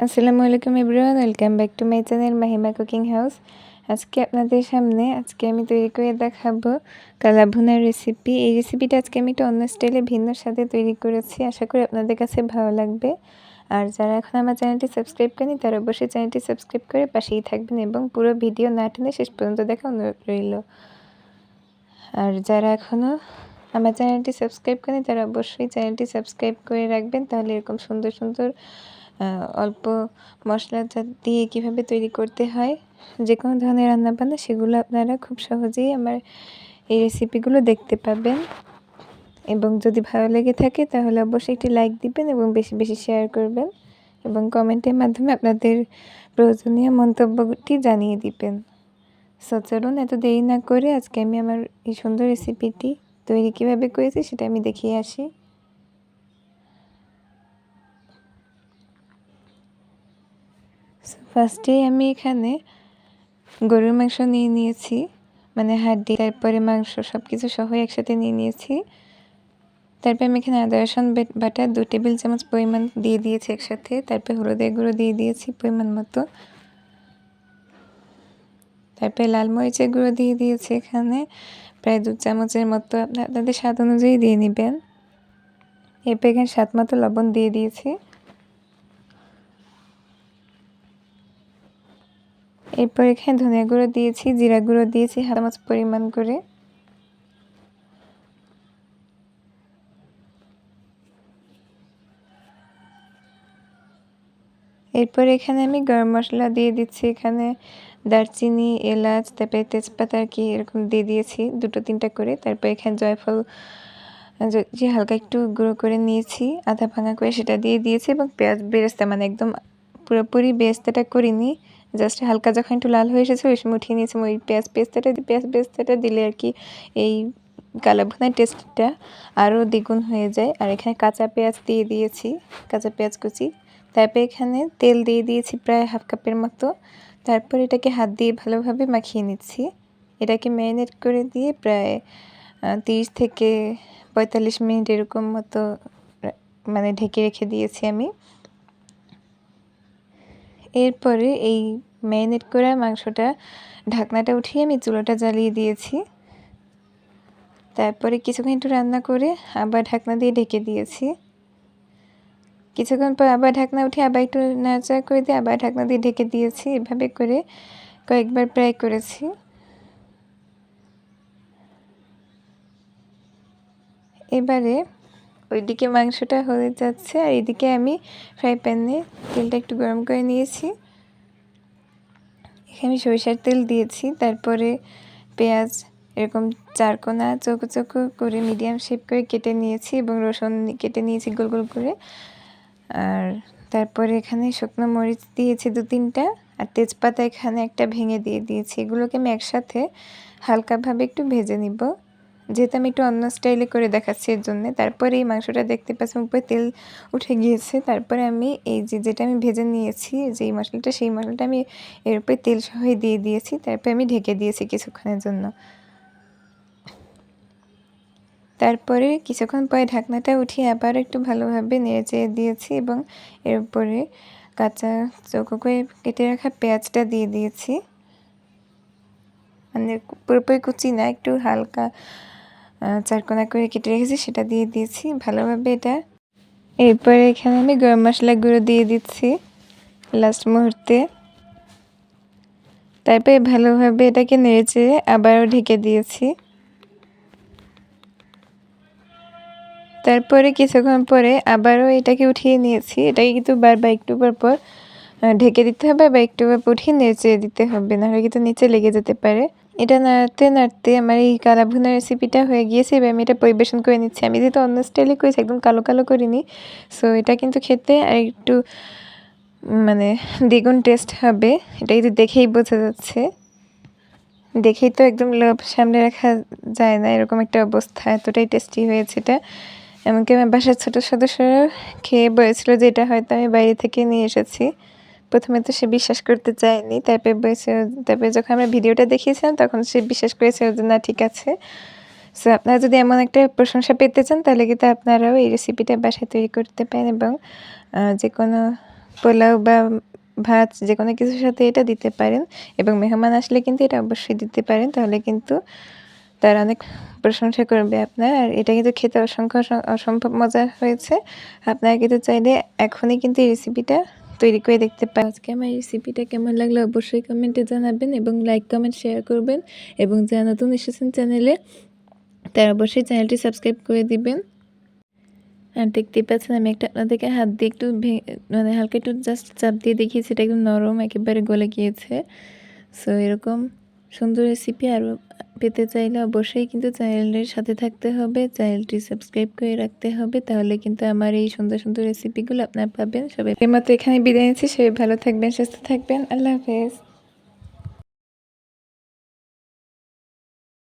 আসসালামু আলাইকুম everyone, welcome back to my channel Mahima cooking house. আজকে আপনাদের সামনে আমি তৈরি করে দেখাবো কালা ভুনার রেসিপি। এই রেসিপিটা আজকে আমি একটু অন্য স্টাইলে ভিন্ন স্বাদে তৈরি করেছি। আশা করি আপনাদের কাছে ভালো লাগবে। আর যারা এখন আমার চ্যানেলটি সাবস্ক্রাইব করেনি তারা অবশ্যই চ্যানেলটি সাবস্ক্রাইব করে পাশেই থাকবেন এবং পুরো ভিডিও না টেনে শেষ পর্যন্ত দেখা অনুরোধ রইল। আর যারা এখনও আমার চ্যানেলটি সাবস্ক্রাইব করেনি তারা অবশ্যই চ্যানেলটি সাবস্ক্রাইব করে রাখবেন, তাহলে এরকম সুন্দর সুন্দর অল্প মশলা দিয়ে কীভাবে তৈরি করতে হয় যে কোনো ধরনের রান্নাবান্না সেগুলো আপনারা খুব সহজেই আমার এই রেসিপিগুলো দেখতে পাবেন। এবং যদি ভালো লেগে থাকে তাহলে অবশ্যই একটি লাইক দিবেন এবং বেশি বেশি শেয়ার করবেন এবং কমেন্টের মাধ্যমে আপনাদের প্রয়োজনীয় মন্তব্যটি জানিয়ে দিবেন। সো চলুন এত দেরি না করে আজকে আমি আমার এই সুন্দর রেসিপিটি তৈরি কীভাবে করেছি সেটা আমি দেখিয়ে আসি। ফার্স্টেই আমি এখানে গরুর মাংস নিয়ে নিয়েছি, মানে হাড্ডি, তারপরে মাংস সব কিছু সহ একসাথে নিয়ে নিয়েছি। তারপরে আমি এখানে আদা রসুন বাটা 2 টেবিল চামচ পরিমাণ দিয়ে দিয়েছি একসাথে। তারপরে হলুদের গুঁড়ো দিয়ে দিয়েছি পরিমাণ মতো। তারপরে লাল মরিচের গুঁড়ো দিয়ে দিয়েছি এখানে প্রায় 2 চামচের মতো, আপনাদের স্বাদ অনুযায়ী দিয়ে নেবেন। এরপর এখানে স্বাদ মতো লবণ দিয়ে দিয়েছি। এরপর এখানে ধনিয়া গুঁড়ো দিয়েছি, জিরা গুঁড়ো দিয়েছি হাফ চামচ পরিমাণ করে। এরপর এখানে আমি গরম মশলা দিয়ে দিচ্ছি, এখানে দারচিনি, এলাচ, তারপরে তেজপাতা আর কি এরকম দিয়ে দিয়েছি 2-3টা করে। তারপর এখানে জয়ফল যে হালকা একটু গুঁড়ো করে নিয়েছি আধা ভাঙা করে সেটা দিয়ে দিয়েছি এবং পেঁয়াজ বেরেস্তা, মানে একদম পুরোপুরি বেরেস্তাটা করিনি, জাস্ট হালকা যখন একটু লাল হয়ে এসেছে ওই সময় উঠিয়ে নিয়েছি। ওই পেঁয়াজ বেরেস্তাটা দিলে আর কি এই কালা ভুনার টেস্টটা আরও দ্বিগুণ হয়ে যায়। আর এখানে কাঁচা পেঁয়াজ দিয়ে দিয়েছি, কাঁচা পেঁয়াজ কুচি। তারপরে এখানে তেল দিয়ে দিয়েছি প্রায় হাফ কাপের মতো। তারপর এটাকে হাত দিয়ে ভালোভাবে মাখিয়ে নিচ্ছি। এটাকে ম্যারিনেট করে দিয়ে প্রায় 30 থেকে 45 মিনিট এরকম মতো মানে ঢেকে রেখে দিয়েছি আমি। এরপরে এই ম্যারিনেট করা মাংসটা ঢাকনাটা উঠিয়ে আমি চুলাটা জ্বালিয়ে দিয়েছি। তারপরে কিছুক্ষণ একটু রান্না করে আবার ঢাকনা দিয়ে ঢেকে দিয়েছি। কিছুক্ষণ পর আবার ঢাকনা উঠে আবার একটু নাড়াচাড়া করে দিয়ে আবার ঢাকনা দিয়ে ঢেকে দিয়েছি। এভাবে করে কয়েকবার প্রায় করেছি। এবারে ওইদিকে মাংসটা হয়ে যাচ্ছে আর এদিকে আমি ফ্রাই প্যানে তেলটা একটু গরম করে নিয়েছি। এখানে আমি সরিষার তেল দিয়েছি। তারপরে পেঁয়াজ এরকম 4 কোনা চৌকো চৌকো করে মিডিয়াম শেপ করে কেটে নিয়েছি এবং রসুন কেটে নিয়েছি গোল গোল করে। আর তারপরে এখানে শুকনো মরিচ দিয়েছি 2-3টা আর তেজপাতা এখানে একটা ভেঙে দিয়ে দিয়েছি। এগুলোকে আমি একসাথে হালকাভাবে একটু ভেজে নিব, যেহেতু আমি একটু অন্য স্টাইলে করে দেখাচ্ছি এর জন্যে। তারপরে এই মাংসটা দেখতে পাচ্ছি উপরে তেল উঠে গিয়েছে। তারপরে আমি এই যেটা আমি ভেজে নিয়েছি যেই মশলাটা, সেই মশলাটা আমি এর উপরে তেল সহই দিয়ে দিয়েছি। তারপরে আমি ঢেকে দিয়েছি কিছুক্ষণের জন্য। তারপরে কিছুক্ষণ পরে ঢাকনাটা উঠিয়ে আবার একটু ভালোভাবে নেড়েচেড়ে দিয়েছি এবং এর উপরে কাঁচা চৌকো করে কেটে রাখা পেঁয়াজটা দিয়ে দিয়েছি, মানে পুরোপুরি কুচি না, একটু হালকা 4 কোনা করে কেটে রেখেছি সেটা দিয়ে দিয়েছি ভালোভাবে এটা। এরপরে এখানে আমি গরম মশলা গুঁড়ো দিয়ে দিচ্ছি লাস্ট মুহূর্তে। তারপরে ভালোভাবে এটাকে নেড়েচেড়ে আবারও ঢেকে দিয়েছি। তারপরে কিছুক্ষণ পরে আবারও এটাকে উঠিয়ে নিয়েছি। এটাকে কিন্তু বারবার একটু পর ঢেকে দিতে হবে বা একটু উঠিয়ে নেড়েচেড়ে দিতে হবে, নাহলে কিন্তু নিচে লেগে যেতে পারে। এটা নাড়তে নাড়তে আমার এই কালা ভুনা রেসিপিটা হয়ে গিয়েছে। এবার আমি এটা পরিবেশন করে নিচ্ছি। আমি যেহেতু অন্য স্টাইলে করেছি, একদম কালো কালো করিনি, সো এটা কিন্তু খেতে আর একটু মানে দ্বিগুণ টেস্ট হবে। এটা কিন্তু দেখেই বোঝা যাচ্ছে, দেখেই তো একদম লোভ সামনে রাখা যায় না, এরকম একটা অবস্থা। এতটাই টেস্টি হয়েছে এটা। এমনকি আমার বাসার ছোটো সদস্যরা খেয়ে বলেছিল যে এটা হয়তো আমি বাইরে থেকে নিয়ে এসেছি। প্রথমে তো সে বিশ্বাস করতে চায়নি, তারপরে যখন আমরা ভিডিওটা দেখিয়েছিলাম তখন সে বিশ্বাস করেছিল যে না ঠিক আছে। সো আপনারা যদি এমন একটা প্রশংসা পেতে চান তাহলে কিন্তু আপনারাও এই রেসিপিটা বাসায় তৈরি করতে পারেন এবং যে কোনো পোলাও বা ভাত যে কোনো কিছুর সাথে এটা দিতে পারেন এবং মেহমান আসলে কিন্তু এটা অবশ্যই দিতে পারেন, তাহলে কিন্তু তারা অনেক প্রশংসা করবে আপনার। আর এটা কিন্তু খেতে অসম্ভব মজা হয়েছে। আপনারা কিন্তু চাইলে এখনই কিন্তু এই রেসিপিটা তৈরি করে দেখতে পারেন। আজকে আমার এই রেসিপিটা কেমন লাগলো অবশ্যই কমেন্টে জানাবেন এবং লাইক কমেন্ট শেয়ার করবেন, এবং যারা নতুন এসেছেন চ্যানেলে তারা অবশ্যই চ্যানেলটি সাবস্ক্রাইব করে দিবেন। আর দেখতেই পাচ্ছেন আমি একটা আপনাদেরকে হাত দিয়ে একটু মানে হালকা একটু জাস্ট চাপ দিয়ে দেখিয়েছি, এটা একদম নরম একেবারে গলে গিয়েছে। সো এরকম সুন্দর রেসিপি আরও পেতে চাইলে অবশ্যই কিন্তু চ্যানেলের সাথে থাকতে হবে, চ্যানেলটি সাবস্ক্রাইব করে রাখতে হবে, তাহলে কিন্তু আমার এই সুন্দর সুন্দর রেসিপিগুলো আপনারা পাবেন। সবাই মতো এখানে বিদায় নিচ্ছি, সবাই ভালো থাকবেন, সুস্থ থাকবেন, আল্লাহ হাফেজ।